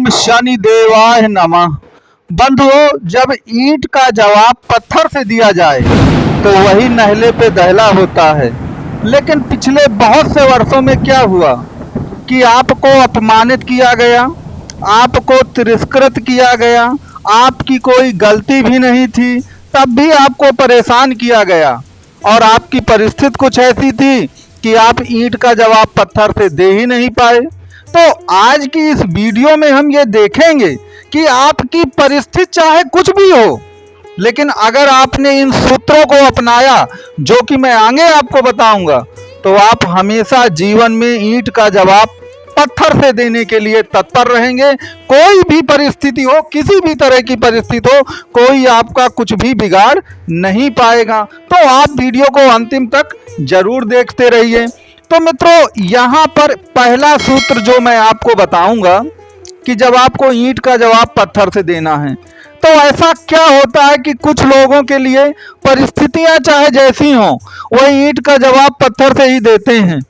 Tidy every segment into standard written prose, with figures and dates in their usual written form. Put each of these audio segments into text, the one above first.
ओम शनि देवाय नमः। बंधुओं, जब ईंट का जवाब पत्थर से दिया जाए तो वही नहले पे दहला होता है। लेकिन पिछले बहुत से वर्षों में क्या हुआ कि आपको अपमानित किया गया, आपको तिरस्कृत किया गया, आपकी कोई गलती भी नहीं थी, तब भी आपको परेशान किया गया और आपकी परिस्थिति कुछ ऐसी थी कि आप ईंट का जवाब पत्थर से दे ही नहीं पाए। तो आज की इस वीडियो में हम ये देखेंगे कि आपकी परिस्थिति चाहे कुछ भी हो, लेकिन अगर आपने इन सूत्रों को अपनाया जो कि मैं आगे आपको बताऊंगा, तो आप हमेशा जीवन में ईंट का जवाब पत्थर से देने के लिए तत्पर रहेंगे। कोई भी परिस्थिति हो, किसी भी तरह की परिस्थिति हो, कोई आपका कुछ भी बिगाड़ नहीं पाएगा। तो आप वीडियो को अंतिम तक जरूर देखते रहिए। तो मित्रों, यहाँ पर पहला सूत्र जो मैं आपको बताऊंगा कि जब आपको ईंट का जवाब पत्थर से देना है, तो ऐसा क्या होता है कि कुछ लोगों के लिए परिस्थितियां चाहे जैसी हों, वह ईंट का जवाब पत्थर से ही देते हैं।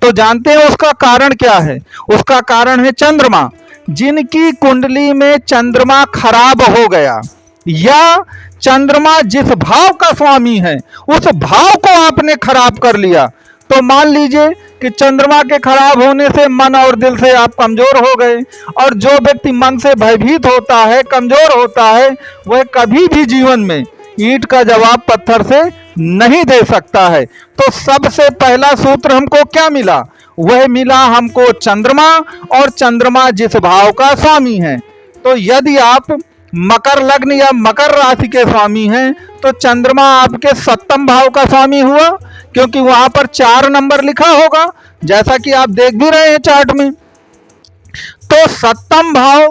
तो जानते हैं उसका कारण क्या है? उसका कारण है चंद्रमा। जिनकी कुंडली में चंद्रमा खराब हो गया या चंद्रमा जिस भाव का स्वामी है उस भाव को आपने खराब कर लिया, तो मान लीजिए कि चंद्रमा के खराब होने से मन और दिल से आप कमजोर हो गए, और जो व्यक्ति मन से भयभीत होता है, कमजोर होता है, वह कभी भी जीवन में ईंट का जवाब पत्थर से नहीं दे सकता है। तो सबसे पहला सूत्र हमको क्या मिला? वह मिला हमको चंद्रमा, और चंद्रमा जिस भाव का स्वामी है। तो यदि आप मकर लग्न या मकर राशि के स्वामी हैं, तो चंद्रमा आपके सप्तम भाव का स्वामी हुआ, क्योंकि वहां पर 4 नंबर लिखा होगा, जैसा कि आप देख भी रहे हैं चार्ट में। तो सप्तम भाव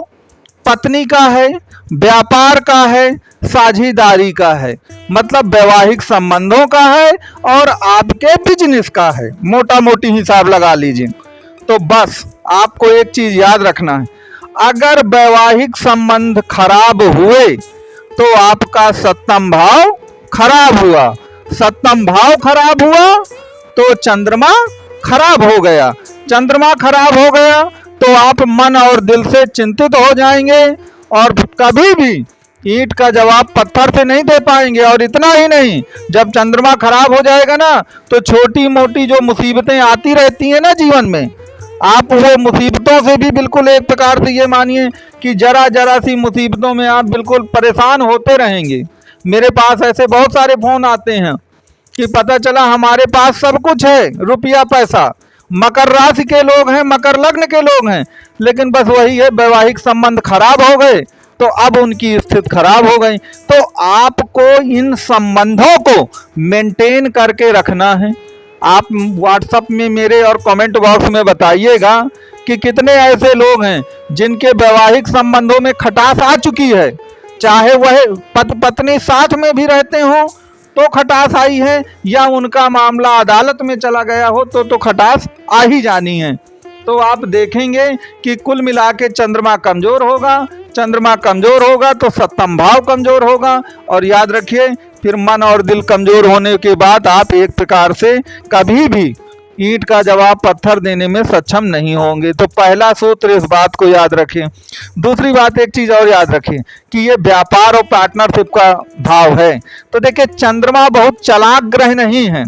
पत्नी का है, व्यापार का है, साझेदारी का है, मतलब वैवाहिक संबंधों का है और आपके बिजनेस का है। मोटा मोटी हिसाब लगा लीजिए। तो बस आपको एक चीज याद रखना है, अगर वैवाहिक संबंध खराब हुए तो आपका सप्तम भाव खराब हुआ। सप्तम भाव खराब हुआ तो चंद्रमा खराब हो गया। चंद्रमा खराब हो गया तो आप मन और दिल से चिंतित हो जाएंगे और कभी भी ईंट का जवाब पत्थर से नहीं दे पाएंगे। और इतना ही नहीं, जब चंद्रमा खराब हो जाएगा ना, तो छोटी मोटी जो मुसीबतें आती रहती हैं ना जीवन में, आप वो मुसीबतों से भी बिल्कुल एक प्रकार से ये मानिए कि जरा जरा सी मुसीबतों में आप बिल्कुल परेशान होते रहेंगे। मेरे पास ऐसे बहुत सारे फोन आते हैं कि पता चला हमारे पास सब कुछ है, रुपया पैसा, मकर राशि के लोग हैं, मकर लग्न के लोग हैं, लेकिन बस वही है, वैवाहिक संबंध खराब हो गए तो अब उनकी स्थिति खराब हो गई। तो आपको इन संबंधों को मेंटेन करके रखना है। आप व्हाट्सएप में मेरे और कमेंट बॉक्स में बताइएगा कि कितने ऐसे लोग हैं जिनके वैवाहिक संबंधों में खटास आ चुकी है, चाहे वह पति पत्नी साथ में भी रहते हों तो खटास आई है, या उनका मामला अदालत में चला गया हो तो खटास आ ही जानी है। तो आप देखेंगे कि कुल मिला के चंद्रमा कमजोर होगा। चंद्रमा कमजोर होगा तो सप्तम भाव कमजोर होगा, और याद रखिए फिर मन और दिल कमजोर होने के बाद आप एक प्रकार से कभी भी ईंट का जवाब पत्थर देने में सक्षम नहीं होंगे। तो पहला सूत्र इस बात को याद रखें। दूसरी बात, एक चीज और याद रखें कि ये व्यापार और पार्टनरशिप का भाव है। तो देखिए, चंद्रमा बहुत चालाक ग्रह नहीं है।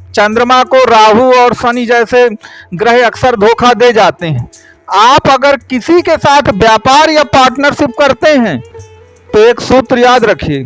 चंद्रमा को राहु और शनि जैसे ग्रह अक्सर धोखा दे जाते हैं। आप अगर किसी के साथ व्यापार या पार्टनरशिप करते हैं तो एक सूत्र याद रखिए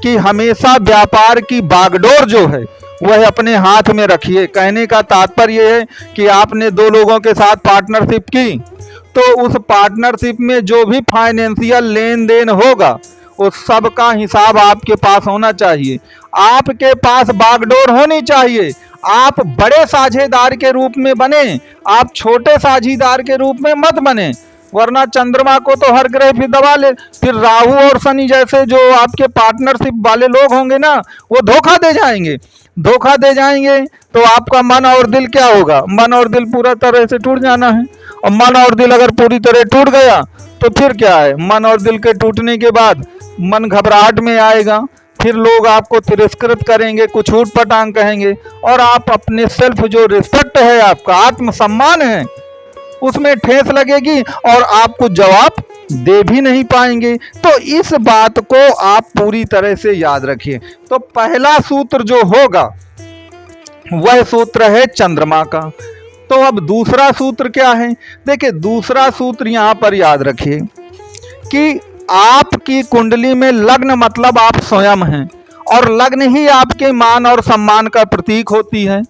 कि हमेशा व्यापार की बागडोर जो है वह अपने हाथ में रखिए। कहने का तात्पर्य यह है कि आपने 2 लोगों के साथ पार्टनरशिप की, तो उस पार्टनरशिप में जो भी फाइनेंशियल लेन देन होगा उस सब का हिसाब आपके पास होना चाहिए। आपके पास बागडोर होनी चाहिए। आप बड़े साझेदार के रूप में बने, आप छोटे साझेदार के रूप में मत बने, वरना चंद्रमा को तो हर ग्रह फिर दबा ले। फिर राहु और शनि जैसे जो आपके पार्टनरशिप वाले लोग होंगे ना, वो धोखा दे जाएंगे। धोखा दे जाएंगे तो आपका मन और दिल क्या होगा? मन और दिल पूरा तरह से टूट जाना है। और मन और दिल अगर पूरी तरह टूट गया तो फिर क्या है? मन और दिल के टूटने के बाद मन घबराहट में आएगा, फिर लोग आपको तिरस्कृत करेंगे, कुछ ऊट पटांग कहेंगे, और आप अपने सेल्फ जो रिस्पेक्ट है, आपका आत्मसम्मान है, उसमें ठेस लगेगी और आप कुछ जवाब दे भी नहीं पाएंगे। तो इस बात को आप पूरी तरह से याद रखिए। तो पहला सूत्र जो होगा वह सूत्र है चंद्रमा का। तो अब दूसरा सूत्र क्या है? देखिए, दूसरा सूत्र यहां पर याद रखिए कि आपकी कुंडली में लग्न मतलब आप स्वयं हैं, और लग्न ही आपके मान और सम्मान का प्रतीक होती है।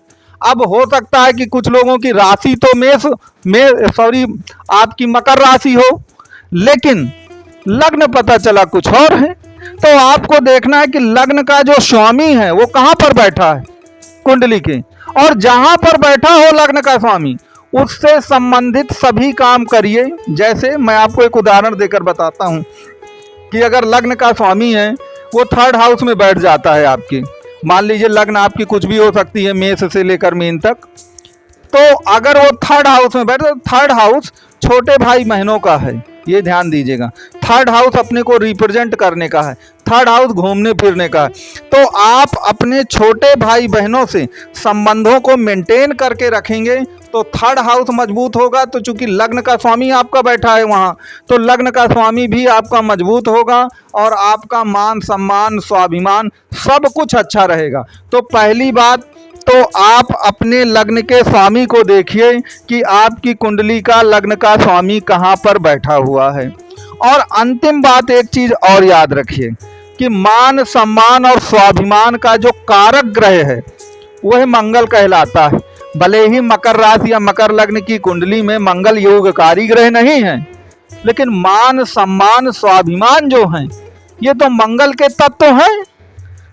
अब हो सकता है कि कुछ लोगों की राशि तो आपकी मकर राशि हो, लेकिन लग्न पता चला कुछ और है। तो आपको देखना है कि लग्न का जो स्वामी है वो कहां पर बैठा है कुंडली के, और जहां पर बैठा हो लग्न का स्वामी उससे संबंधित सभी काम करिए। जैसे मैं आपको एक उदाहरण देकर बताता हूं कि अगर लग्न का स्वामी है वो थर्ड हाउस में बैठ जाता है आपके, मान लीजिए लग्न आपकी कुछ भी हो सकती है, मेष से लेकर मीन तक, तो अगर वो थर्ड हाउस में बैठे, तो थर्ड हाउस छोटे भाई बहनों का है, ये ध्यान दीजिएगा। थर्ड हाउस अपने को रिप्रेजेंट करने का है, थर्ड हाउस घूमने फिरने का है। तो आप अपने छोटे भाई बहनों से संबंधों को मेंटेन करके रखेंगे तो थर्ड हाउस मजबूत होगा। तो चूंकि लग्न का स्वामी आपका बैठा है वहाँ, तो लग्न का स्वामी भी आपका मजबूत होगा और आपका मान सम्मान स्वाभिमान सब कुछ अच्छा रहेगा। तो पहली बात तो आप अपने लग्न के स्वामी को देखिए कि आपकी कुंडली का लग्न का स्वामी कहाँ पर बैठा हुआ है। और अंतिम बात एक चीज और याद रखिए कि मान सम्मान और स्वाभिमान का जो कारक ग्रह है वह मंगल कहलाता है। भले ही मकर राशि या मकर लग्न की कुंडली में मंगल योगकारी ग्रह नहीं है, लेकिन मान सम्मान स्वाभिमान जो हैं ये तो मंगल के तत्व हैं।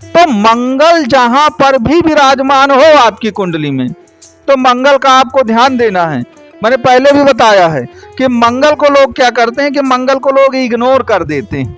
तो मंगल जहां पर भी विराजमान हो आपकी कुंडली में, तो मंगल का आपको ध्यान देना है। मैंने पहले भी बताया है कि मंगल को लोग क्या करते हैं कि मंगल को लोग इग्नोर कर देते हैं।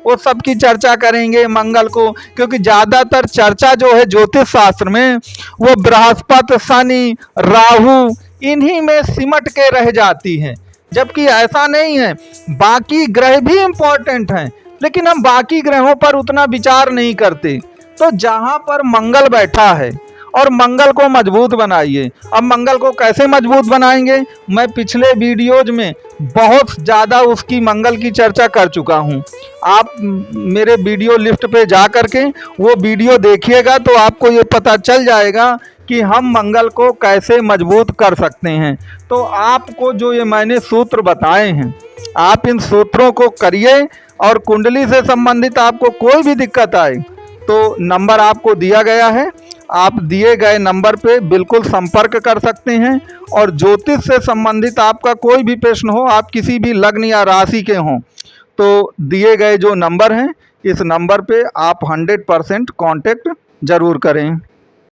वो सबकी चर्चा करेंगे मंगल को, क्योंकि ज्यादातर चर्चा जो है ज्योतिष शास्त्र में वो बृहस्पति, शनि, राहु इन्हीं में सिमट के रह जाती है, जबकि ऐसा नहीं है। बाकी ग्रह भी इंपॉर्टेंट हैं, लेकिन हम बाकी ग्रहों पर उतना विचार नहीं करते। तो जहां पर मंगल बैठा है और मंगल को मजबूत बनाइए। अब मंगल को कैसे मजबूत बनाएंगे, मैं पिछले वीडियोज में बहुत ज़्यादा उसकी मंगल की चर्चा कर चुका हूं। आप मेरे वीडियो लिस्ट पे जा करके वो वीडियो देखिएगा तो आपको ये पता चल जाएगा कि हम मंगल को कैसे मजबूत कर सकते हैं। तो आपको जो ये मैंने सूत्र बताए हैं, आप इन सूत्रों को करिए, और कुंडली से संबंधित आपको कोई भी दिक्कत आए तो नंबर आपको दिया गया है, आप दिए गए नंबर पे बिल्कुल संपर्क कर सकते हैं। और ज्योतिष से संबंधित आपका कोई भी प्रश्न हो, आप किसी भी लग्न या राशि के हों, तो दिए गए जो नंबर हैं इस नंबर पे आप 100% कांटेक्ट जरूर करें।